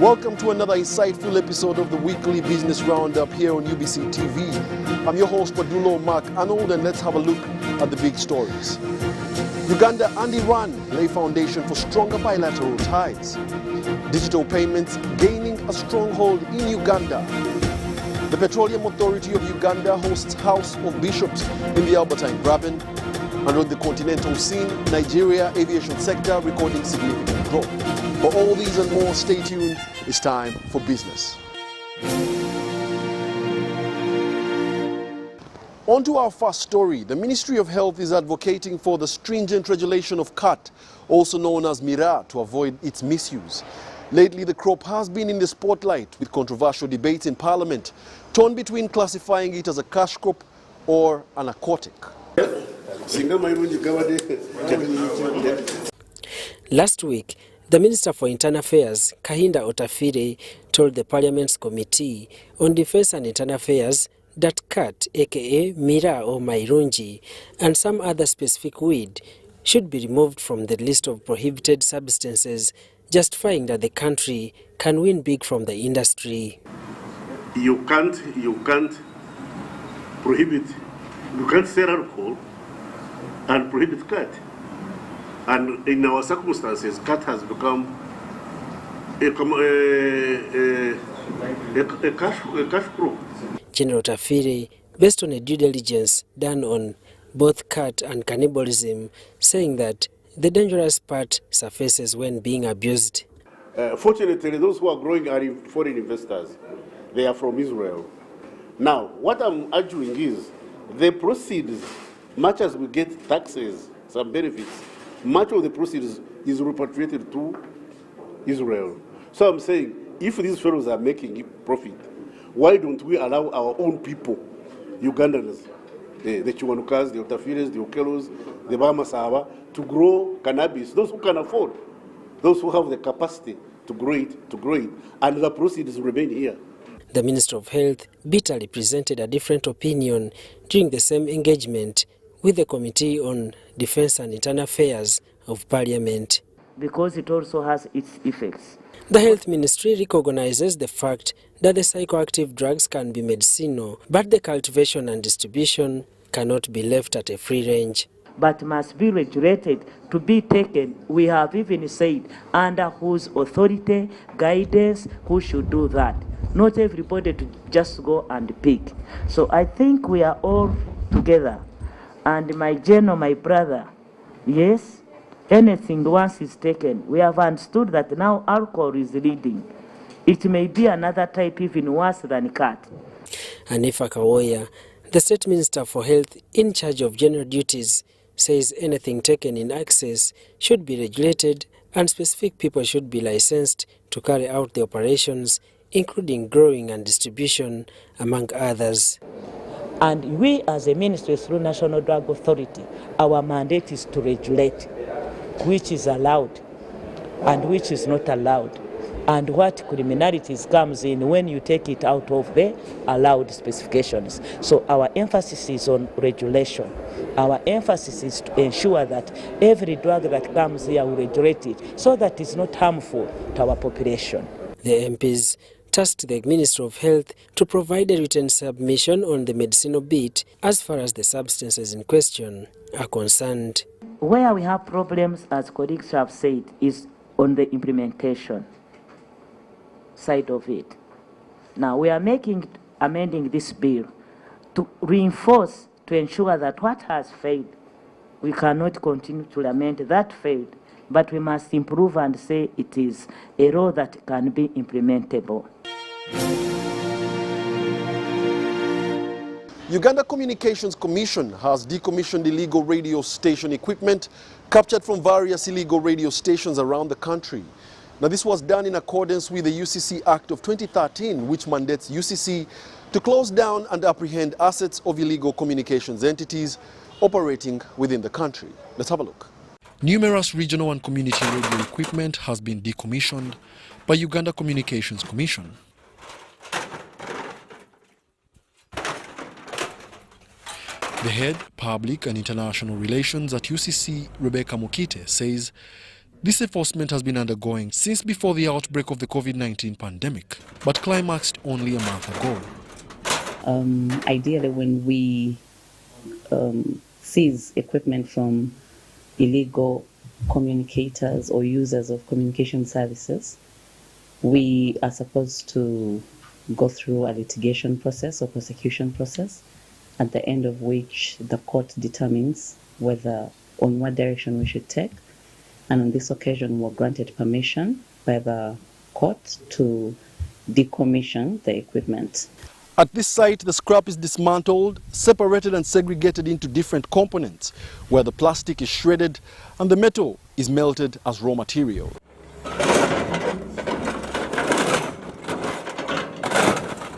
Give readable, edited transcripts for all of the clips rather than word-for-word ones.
Welcome to another insightful episode of the weekly business roundup here on UBC TV. I'm your host, Wadulo Arnold, and let's have a look at the big stories. Uganda and Iran lay foundation for stronger bilateral ties. Digital payments gaining a stronghold in Uganda. The Petroleum Authority of Uganda hosts House of Bishops in the Albertine Graben. And on the continental scene, Nigeria aviation sector recording significant growth. For all these and more, stay tuned. It's time for business. On to our first story. The Ministry of Health is advocating for the stringent regulation of cat, also known as miraa, to avoid its misuse. Lately, the crop has been in the spotlight with controversial debates in Parliament, torn between classifying it as a cash crop or an aquatic. Last week, the Minister for Internal Affairs, Kahinda Otafire, told the Parliament's Committee on Defence and Internal Affairs that cat, aka miraa or mairungi, and some other specific weed should be removed from the list of prohibited substances, justifying that the country can win big from the industry. You can't prohibit, you can't sell alcohol and prohibit cat. And in our circumstances, cat has become a cash crop. General Tafire, based on a due diligence done on both cat and cannibalism, saying that the dangerous part surfaces when being abused. Fortunately, those who are growing are foreign investors. They are from Israel. Now, what I'm arguing is the proceeds, much as we get taxes, some benefits, much of the proceeds is repatriated to Israel. So I'm saying, if these fellows are making profit, why don't we allow our own people, Ugandans, the Chiwanukas, the Otafires, the Okelos, the Bamasaba, to grow cannabis, those who can afford, those who have the capacity to grow it, and the proceeds remain here. The Minister of Health bitterly presented a different opinion during the same engagement with the Committee on Defence and Internal Affairs of Parliament. Because it also has its effects. The Health Ministry recognizes the fact that the psychoactive drugs can be medicinal, but the cultivation and distribution cannot be left at a free range. But must be regulated to be taken. We have even said under whose authority, guidance, who should do that. Not everybody to just go and pick. So I think we are all together. And my general, my brother, yes, anything once is taken, we have understood that now alcohol is leading. It may be another type even worse than cat. Anifa Kawoya, the State Minister for Health in charge of general duties, says anything taken in excess should be regulated and specific people should be licensed to carry out the operations, including growing and distribution, among others. And we as a ministry through National Drug Authority, our mandate is to regulate which is allowed and which is not allowed, and what criminalities comes in when you take it out of the allowed specifications. So our emphasis is on regulation. Our emphasis is to ensure that every drug that comes here will regulate it so that it's not harmful to our population. The MPs tasked the Minister of Health to provide a written submission on the medicinal bit as far as the substances in question are concerned. Where we have problems, as colleagues have said, is on the implementation side of it. Now we are amending this bill to reinforce, to ensure that what has failed, we cannot continue to lament that failed, but we must improve and say it is a law that can be implementable. Uganda Communications Commission has decommissioned illegal radio station equipment captured from various illegal radio stations around the country. Now, this was done in accordance with the UCC Act of 2013, which mandates UCC to close down and apprehend assets of illegal communications entities operating within the country. Let's have a look. Numerous regional and community radio equipment has been decommissioned by Uganda Communications Commission. The head, Public and International Relations at UCC, Rebecca Mukite, says This enforcement has been undergoing since before the outbreak of the COVID-19 pandemic, but climaxed only a month ago. Ideally, when we seize equipment from illegal communicators or users of communication services, we are supposed to go through a litigation process or prosecution process, at the end of which the court determines whether on what direction we should take. And on this occasion, we were granted permission by the court to decommission the equipment. At this site, the scrap is dismantled, separated and segregated into different components, where the plastic is shredded and the metal is melted as raw material.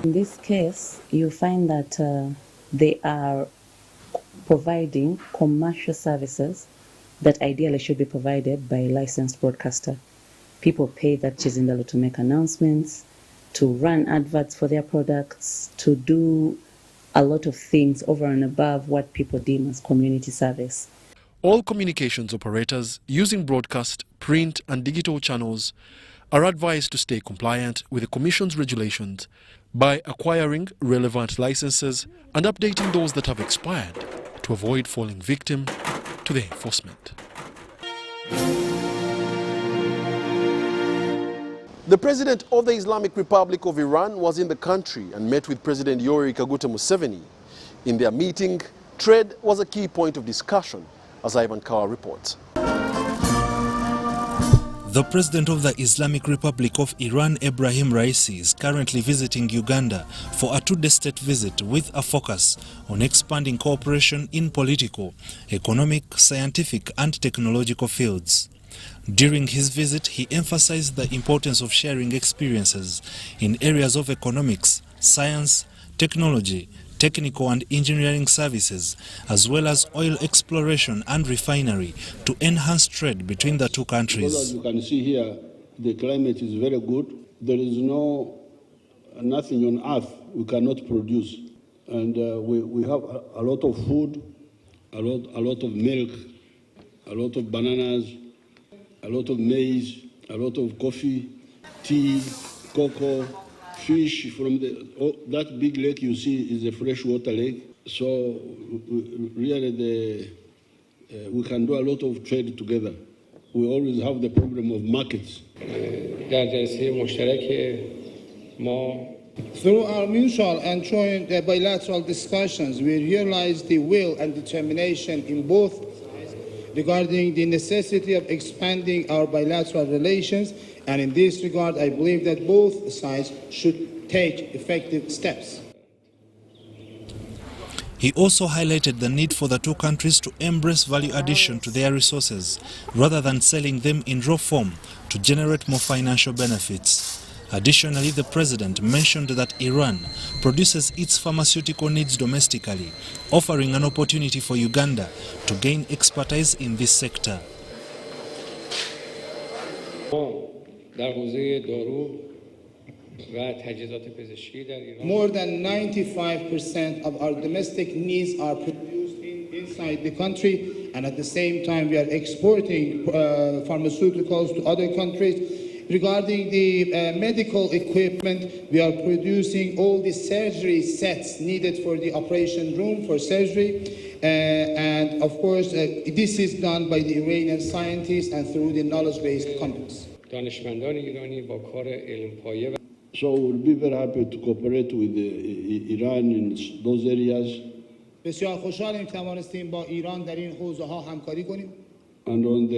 In this case, you find that they are providing commercial services that ideally should be provided by a licensed broadcaster. People pay that Chizindalo to make announcements, to run adverts for their products, to do a lot of things over and above what people deem as community service. All communications operators using broadcast, print and digital channels are advised to stay compliant with the Commission's regulations by acquiring relevant licenses and updating those that have expired to avoid falling victim to the enforcement. The president of the Islamic Republic of Iran was in the country and met with President Yoweri Kaguta Museveni. In their meeting, trade was a key point of discussion, as Ivan Kawa reports. The president of the Islamic Republic of Iran, Ebrahim Raisi, is currently visiting Uganda for a two-day state visit with a focus on expanding cooperation in political, economic, scientific and technological fields. During his visit, he emphasized the importance of sharing experiences in areas of economics, science, technology, technical and engineering services, as well as oil exploration and refinery to enhance trade between the two countries. As you can see here, the climate is very good. There is nothing on earth we cannot produce. And we have a lot of food, a lot of milk, a lot of bananas, a lot of maize, a lot of coffee, tea, cocoa, fish from that big lake you see is a freshwater lake. So really we can do a lot of trade together. We always have the problem of markets. Through our mutual and joint bilateral discussions, we realized the will and determination in both sides regarding the necessity of expanding our bilateral relations, and in this regard, I believe that both sides should take effective steps. He also highlighted the need for the two countries to embrace value addition to their resources rather than selling them in raw form to generate more financial benefits. Additionally, the president mentioned that Iran produces its pharmaceutical needs domestically, offering an opportunity for Uganda to gain expertise in this sector. More than 95% of our domestic needs are produced inside the country, and at the same time we are exporting pharmaceuticals to other countries. Regarding the medical equipment, we are producing all the surgery sets needed for the operation room for surgery. And of course, this is done by the Iranian scientists and through the knowledge-based companies. So we'll be very happy to cooperate with Iran in those areas. And on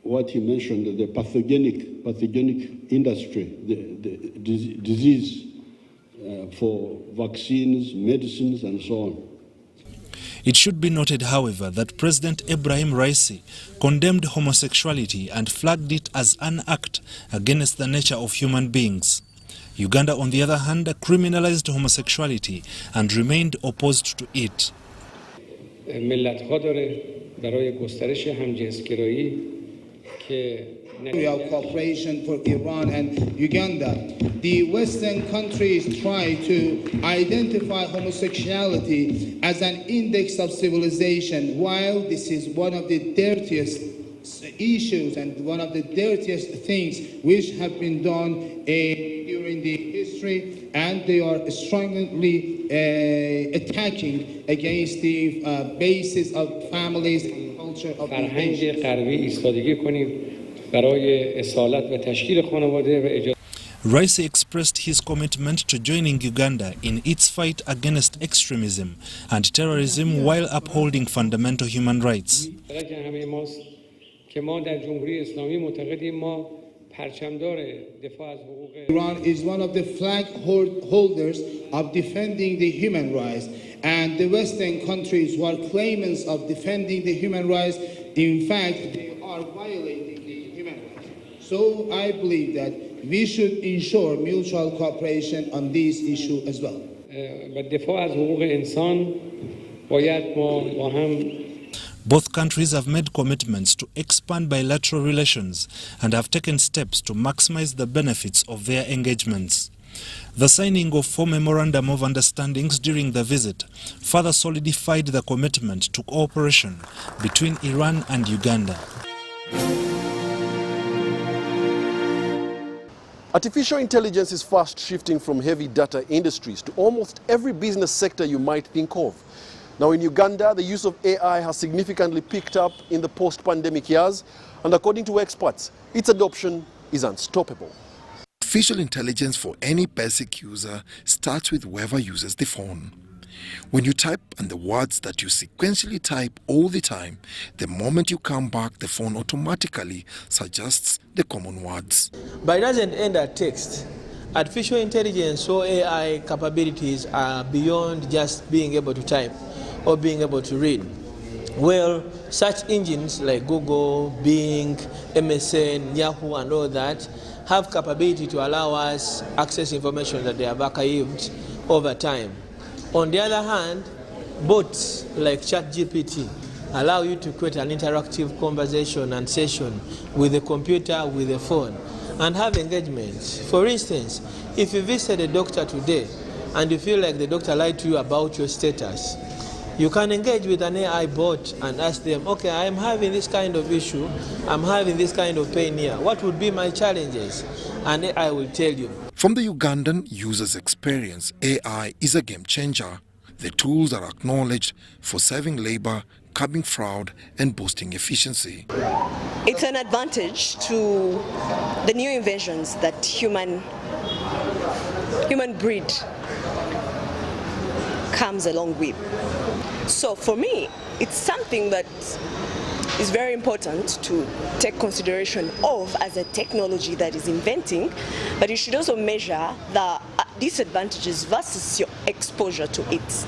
what he mentioned, the pathogenic industry, the disease for vaccines, medicines, and so on. It should be noted, however, that President Ebrahim Raisi condemned homosexuality and flagged it as an act against the nature of human beings. Uganda, on the other hand, criminalized homosexuality and remained opposed to it. We have cooperation for Iran and Uganda. The Western countries try to identify homosexuality as an index of civilization, while this is one of the dirtiest issues and one of the dirtiest things which have been done during the history, and they are strongly attacking against the basis of families and culture of the nation. Raisi expressed his commitment to joining Uganda in its fight against extremism and terrorism while upholding fundamental human rights. Iran is one of the flag holders of defending the human rights, and the Western countries who are claimants of defending the human rights, in fact, they are violating the human rights. So I believe that we should ensure mutual cooperation on this issue as well. Both countries have made commitments to expand bilateral relations and have taken steps to maximize the benefits of their engagements. The signing of 4 memorandum of understandings during the visit further solidified the commitment to cooperation between Iran and Uganda. Artificial intelligence is fast shifting from heavy data industries to almost every business sector you might think of. Now in Uganda, the use of AI has significantly picked up in the post-pandemic years, and according to experts, its adoption is unstoppable. Artificial intelligence for any basic user starts with whoever uses the phone. When you type and the words that you sequentially type all the time, the moment you come back, the phone automatically suggests the common words. But it doesn't end at text. Artificial intelligence or AI capabilities are beyond just being able to type or being able to read. Well, search engines like Google, Bing, MSN, Yahoo and all that have capability to allow us access information that they have archived over time. On the other hand, bots like ChatGPT allow you to create an interactive conversation and session with the computer, with the phone, and have engagement. For instance, if you visit a doctor today and you feel like the doctor lied to you about your status, you can engage with an AI bot and ask them, okay, I'm having this kind of issue, I'm having this kind of pain here. What would be my challenges? And AI will tell you. From the Ugandan user's experience, AI is a game changer. The tools are acknowledged for saving labor, curbing fraud, and boosting efficiency. It's an advantage to the new inventions that human breed comes along with. So for me, it's something that is very important to take consideration of as a technology that is inventing, but you should also measure the disadvantages versus your exposure to it.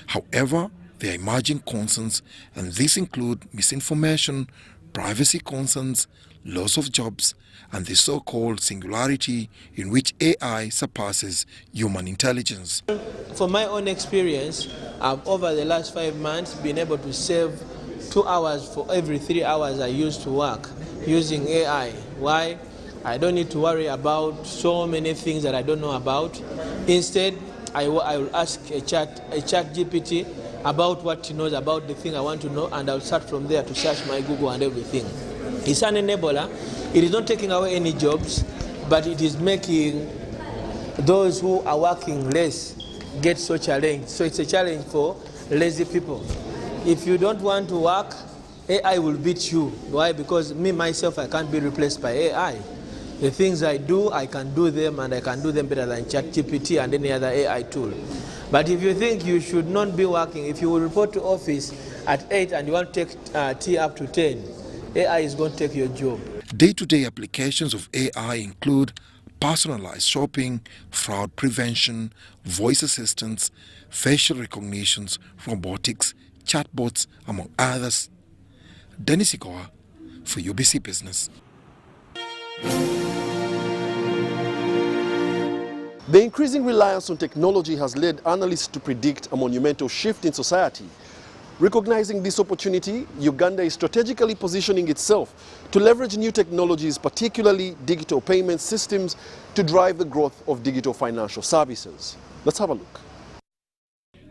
However, there are emerging concerns, and these include misinformation, privacy concerns, loss of jobs, and the so-called singularity in which AI surpasses human intelligence. From my own experience, I've over the last 5 months been able to save 2 hours for every 3 hours I used to work using AI. Why? I don't need to worry about so many things that I don't know about. Instead, I will ask a chat GPT about what he knows about the thing I want to know, and I'll start from there to search my Google and everything. It's an enabler. It is not taking away any jobs, but it is making those who are working less get so challenged. So it's a challenge for lazy people. If you don't want to work, AI will beat you. Why? Because me, myself, I can't be replaced by AI. The things I do, I can do them, and I can do them better than ChatGPT and any other AI tool. But if you think you should not be working, if you will report to office at 8 and you want to take tea up to 10, AI is going to take your job. Day-to-day applications of AI include personalized shopping, fraud prevention, voice assistance, facial recognitions, robotics, chatbots, among others. Dennis Ikoa for UBC Business. The increasing reliance on technology has led analysts to predict a monumental shift in society. Recognizing this opportunity, Uganda is strategically positioning itself to leverage new technologies, particularly digital payment systems, to drive the growth of digital financial services. Let's have a look.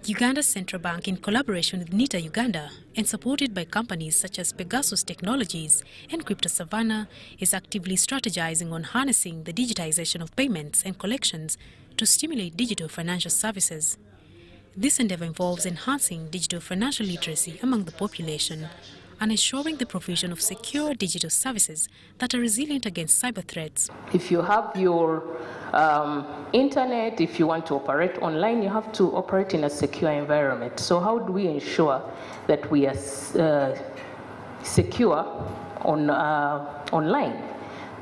Uganda's central bank, in collaboration with NITA Uganda and supported by companies such as Pegasus Technologies and Crypto Savannah, is actively strategizing on harnessing the digitization of payments and collections to stimulate digital financial services. This endeavor involves enhancing digital financial literacy among the population and ensuring the provision of secure digital services that are resilient against cyber threats. If you have your internet, if you want to operate online, you have to operate in a secure environment. So how do we ensure that we are secure online?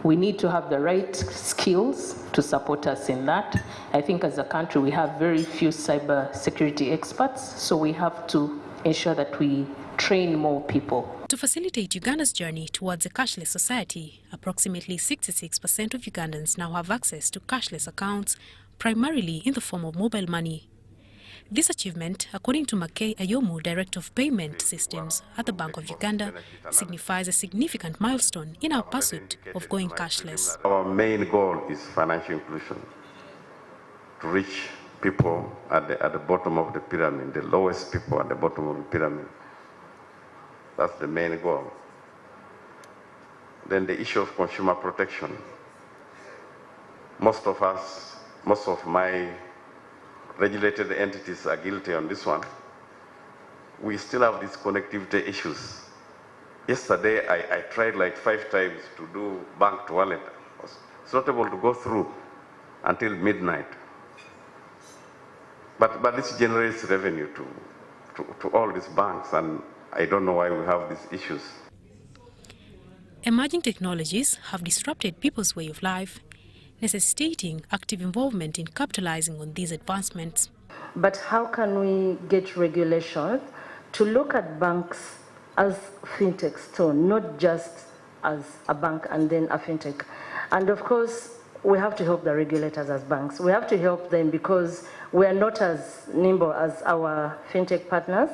We need to have the right skills to support us in that. I think as a country we have very few cyber security experts, so we have to ensure that we train more people. To facilitate Uganda's journey towards a cashless society, approximately 66% of Ugandans now have access to cashless accounts, primarily in the form of mobile money. This achievement, according to Makei Ayomu, Director of Payment Systems at the Bank of Uganda, signifies a significant milestone in our pursuit of going cashless. Our main goal is financial inclusion, to reach people at the bottom of the pyramid, the lowest people at the bottom of the pyramid. That's the main goal. Then the issue of consumer protection. Most of my regulated entities are guilty on this one. We still have these connectivity issues. Yesterday, I tried like 5 times to do bank to wallet. It's not able to go through until midnight. But this generates revenue to all these banks, and I don't know why we have these issues. Emerging technologies have disrupted people's way of life, necessitating active involvement in capitalizing on these advancements. But how can we get regulation to look at banks as fintechs too, not just as a bank and then a fintech? And of course, we have to help the regulators as banks. We have to help them because we are not as nimble as our fintech partners,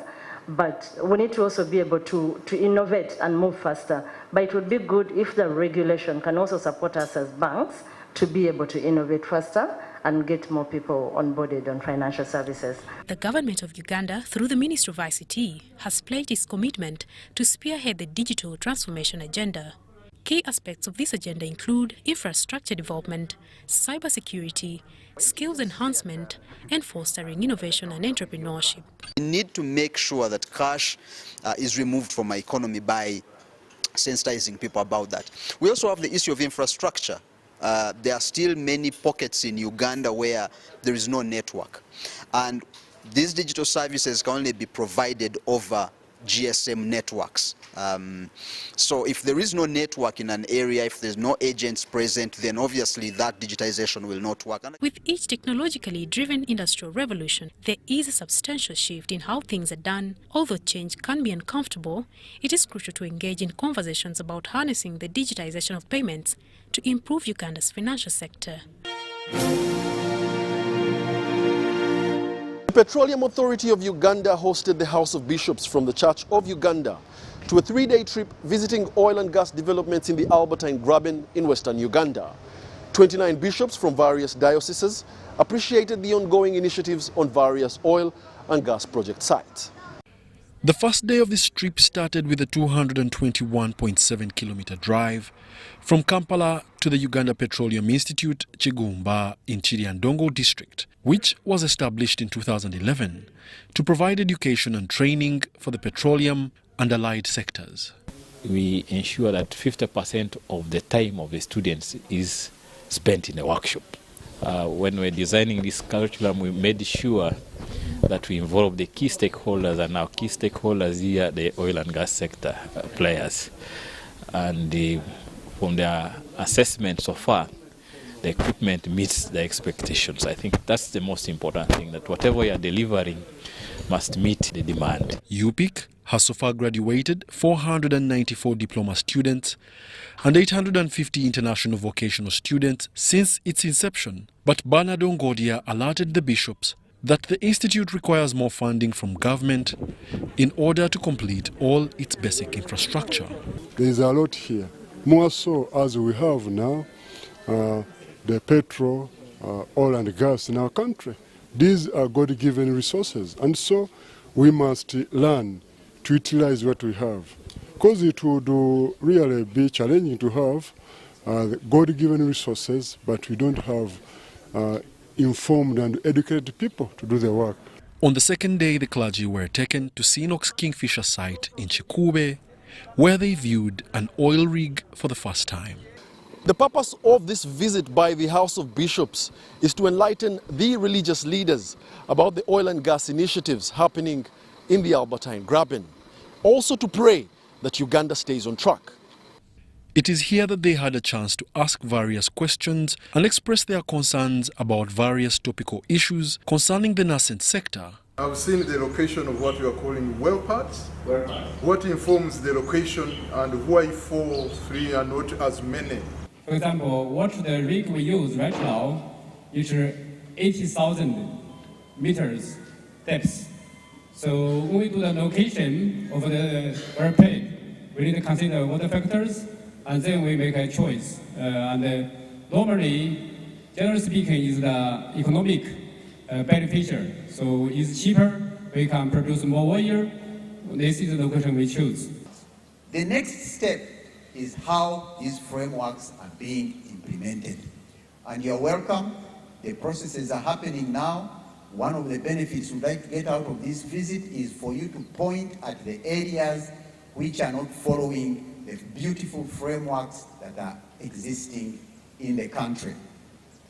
but we need to also be able to innovate and move faster. But it would be good if the regulation can also support us as banks to be able to innovate faster and get more people onboarded on financial services. The government of Uganda, through the Ministry of ICT, has pledged its commitment to spearhead the digital transformation agenda. Key aspects of this agenda include infrastructure development, cybersecurity, skills enhancement, and fostering innovation and entrepreneurship. We need to make sure that cash is removed from our economy by sensitizing people about that. We also have the issue of infrastructure. There are still many pockets in Uganda where there is no network. And these digital services can only be provided over GSM networks. So if there is no network in an area, if there's no agents present, then obviously that digitization will not work. With each technologically driven industrial revolution, there is a substantial shift in how things are done. Although change can be uncomfortable, it is crucial to engage in conversations about harnessing the digitization of payments to improve Uganda's financial sector. The Petroleum Authority of Uganda hosted the House of Bishops from the Church of Uganda to a 3-day trip visiting oil and gas developments in the Albertine Graben in western Uganda. 29 bishops from various dioceses appreciated the ongoing initiatives on various oil and gas project sites. The first day of this trip started with a 221.7-kilometer drive from Kampala to the Uganda Petroleum Institute, Kigumba, in Chiriandongo district, which was established in 2011 to provide education and training for the petroleum and allied sectors. We ensure that 50% of the time of the students is spent in a workshop. When we're designing this curriculum, we made sure that we involve the key stakeholders, and our key stakeholders here, the oil and gas sector players. And from their assessment so far, the equipment meets the expectations. I think that's the most important thing, that whatever you are delivering must meet the demand. UPIC has so far graduated 494 diploma students and 850 international vocational students since its inception. But Bernard Ongodia alerted the bishops that the institute requires more funding from government in order to complete all its basic infrastructure. There is a lot here, more so as we have now the petrol, oil and gas in our country. These are God-given resources, and so we must learn to utilize what we have. Because it would really be challenging to have God-given resources, but we don't have informed and educated people to do the work. On the second day, the clergy were taken to Sinok's Kingfisher site in Chikube, where they viewed an oil rig for the first time. The purpose of this visit by the House of Bishops is to enlighten the religious leaders about the oil and gas initiatives happening in the Albertine Graben. Also to pray that Uganda stays on track. It is here that they had a chance to ask various questions and express their concerns about various topical issues concerning the nascent sector. I've seen the location of what we are calling well pads. What informs the location and why 4, 3 and not as many? For example, what the rig we use right now is 80,000 meters depth. So when we do the location of the well pad, we need to consider water factors, and then we make a choice. Normally, generally speaking, is the economic beneficial. So it's cheaper, we can produce more oil. This is the location we choose. The next step is how these frameworks are being implemented. And you're welcome. The processes are happening now. One of the benefits we'd like to get out of this visit is for you to point at the areas which are not following the beautiful frameworks that are existing in the country.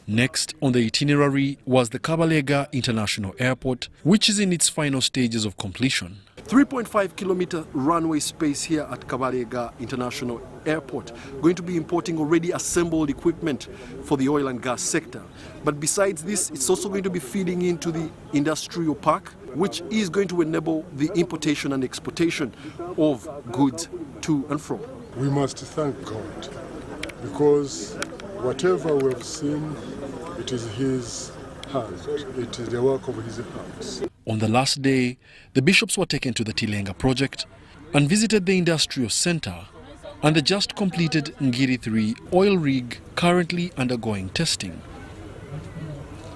Next on the itinerary was the Kabalega International Airport, which is in its final stages of completion. 3.5-kilometer runway space here at Kabalega International Airport, going to be importing already assembled equipment for the oil and gas sector. But besides this, it's also going to be feeding into the industrial park, which is going to enable the importation and exportation of goods to and from. We must thank God, because whatever we have seen, it is His hand. It is the work of His hands. On the last day, the bishops were taken to the Tilenga project and visited the industrial center and the just completed Ngiri 3 oil rig currently undergoing testing.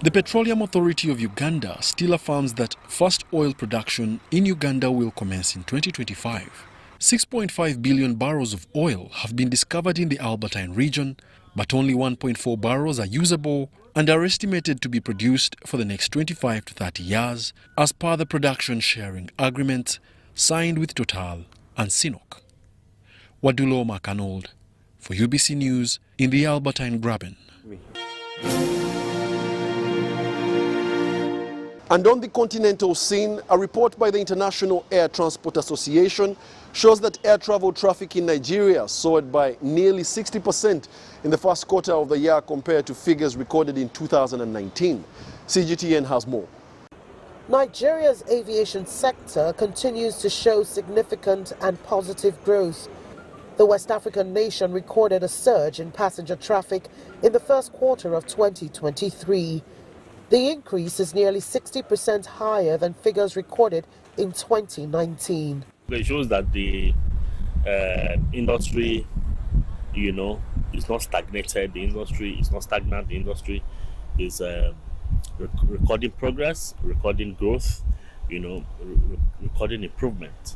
The Petroleum Authority of Uganda still affirms that first oil production in Uganda will commence in 2025. 6.5 billion barrels of oil have been discovered in the Albertine region, but only 1.4 barrels are usable and are estimated to be produced for the next 25 to 30 years, as per the production sharing agreement signed with Total and Sinok. Wadulo Arnold for UBC News in the Albertine Graben. And on the continental scene, a report by the International Air Transport Association shows that air travel traffic in Nigeria soared by nearly 60% in the first quarter of the year compared to figures recorded in 2019. CGTN has more. Nigeria's aviation sector continues to show significant and positive growth. The West African nation recorded a surge in passenger traffic in the first quarter of 2023. The increase is nearly 60% higher than figures recorded in 2019. It shows that the industry, is not stagnated. The industry is not stagnant. The industry is recording progress, recording growth, recording improvement,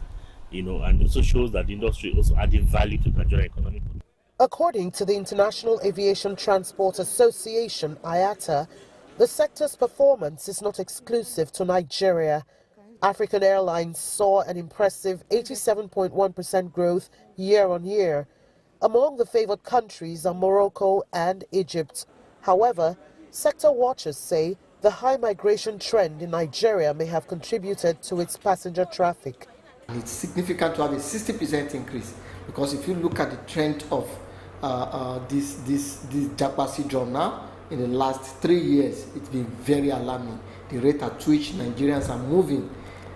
and also shows that the industry is also adding value to the Nigerian economy. According to the International Aviation Transport Association, IATA, the sector's performance is not exclusive to Nigeria. African Airlines saw an impressive 87.1% growth year-on-year. Among the favored countries are Morocco and Egypt. However, sector watchers say the high migration trend in Nigeria may have contributed to its passenger traffic. It's significant to have a 60% increase, because if you look at the trend of this Japa syndrome now, in the last 3 years, it's been very alarming. The rate at which Nigerians are moving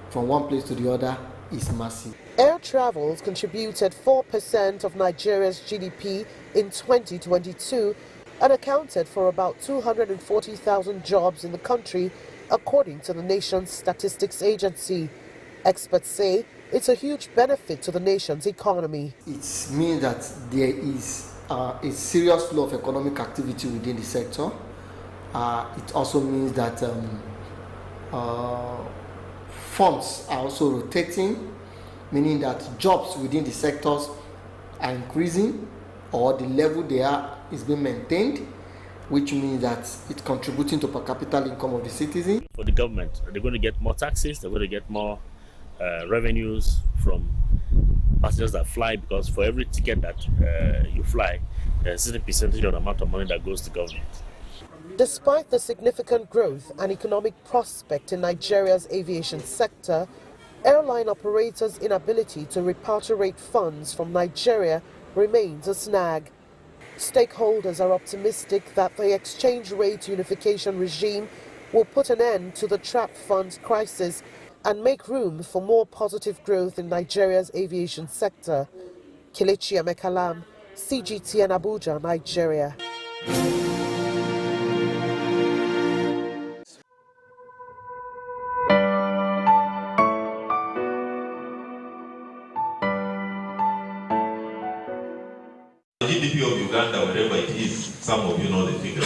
from one place to the other is massive. Air travels contributed 4% of Nigeria's GDP in 2022 and accounted for about 240,000 jobs in the country, according to the nation's statistics agency. Experts say it's a huge benefit to the nation's economy. It means that there is a serious flow of economic activity within the sector. It also means that funds are also rotating, meaning that jobs within the sectors are increasing, or the level they are is being maintained, which means that it's contributing to per capita income of the citizen. For the government, they're going to get more taxes, they're going to get more revenues from passengers that fly, because for every ticket that you fly, there's a certain percentage of the amount of money that goes to government. Despite the significant growth and economic prospect in Nigeria's aviation sector, airline operators' inability to repatriate funds from Nigeria remains a snag. Stakeholders are optimistic that the exchange rate unification regime will put an end to the trapped funds crisis and make room for more positive growth in Nigeria's aviation sector. Kelechi Amekalam, CGTN Abuja, Nigeria. GDP of Uganda, wherever it is, some of you know the figure.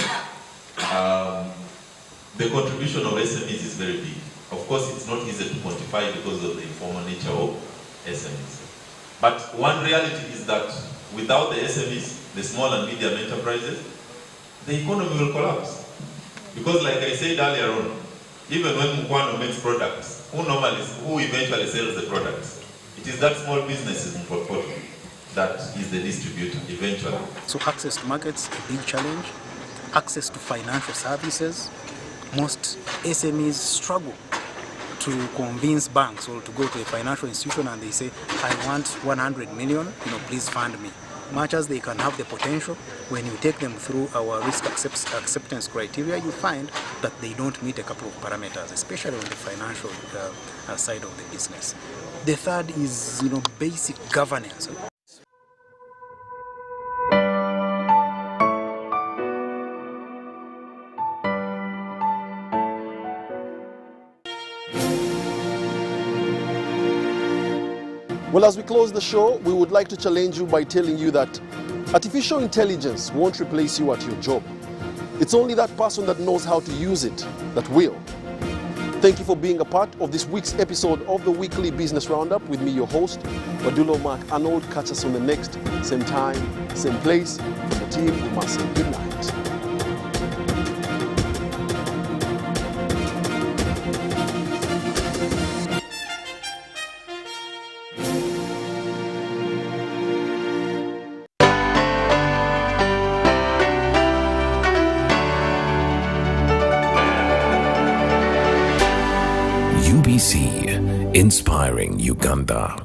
The contribution of SMEs is very big. Of course, it's not easy to quantify because of the informal nature of SMEs. But one reality is that without the SMEs, the small and medium enterprises, the economy will collapse. Because like I said earlier on, even when Mukwano makes products, who eventually sells the products? It is that small business in Port that is the distributor eventually. So access to markets, a big challenge. Access to financial services. Most SMEs struggle to convince banks or to go to a financial institution and they say, I want 100 million, please fund me. Much as they can have the potential, when you take them through our risk acceptance criteria, you find that they don't meet a couple of parameters, especially on the financial side of the business. The third is, basic governance. Well, as we close the show, we would like to challenge you by telling you that artificial intelligence won't replace you at your job. It's only that person that knows how to use it that will. Thank you for being a part of this week's episode of the Weekly Business Roundup with me, your host, Wadulo Mark Arnold. Catch us on the next, same time, same place. From the team, we must say good night. UBC, inspiring Uganda.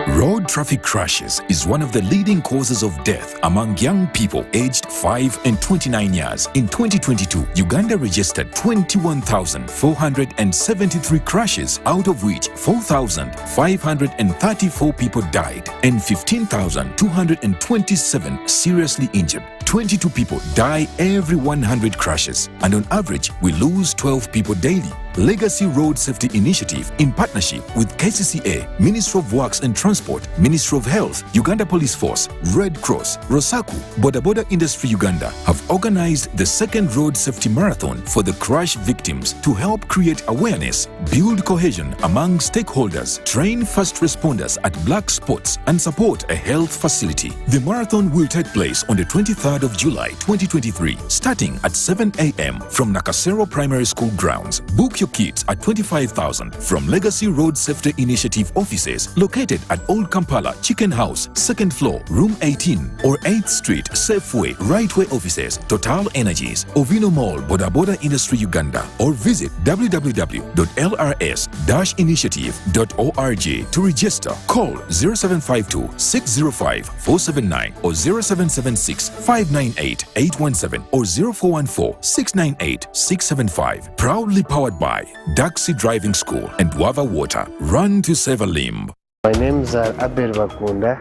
Road traffic crashes is one of the leading causes of death among young people aged 5 and 29 years. In 2022, Uganda registered 21,473 crashes, out of which 4,534 people died and 15,227 seriously injured. 22 people die every 100 crashes, and on average, we lose 12 people daily. Legacy Road Safety Initiative, in partnership with KCCA, Ministry of Works and Transport, Ministry of Health, Uganda Police Force, Red Cross, Rosaku, Boda Boda Industry Uganda, have organized the second Road Safety Marathon for the crash victims to help create awareness, build cohesion among stakeholders, train first responders at black spots, and support a health facility. The marathon will take place on the 23rd of July 2023, starting at 7 a.m. from Nakasero Primary School grounds. Book your kits at 25,000 from Legacy Road Safety Initiative offices located at Old Kampala Chicken House, 2nd floor, room 18, or 8th Street, Safeway, Rightway offices, Total Energies, Ovino Mall, Boda Boda Industry Uganda, or visit www.lrs-initiative.org to register. Call 0752-605-479 or 0776-598-817 or 0414-698-675. Proudly powered by Daxi Driving School and Wava Water. Run to save a limb. My name is Abel Bakunda,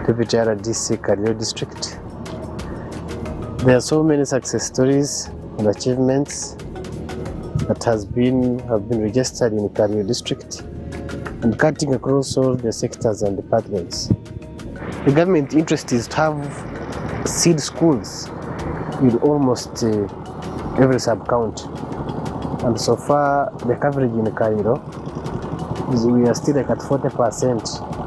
Deputy RDC Kario District. There are so many success stories and achievements that have been registered in Kario District and cutting across all the sectors and departments. The government interest is to have seed schools with almost every sub-county. And so far, the coverage in Cairo is we are still like at 40%.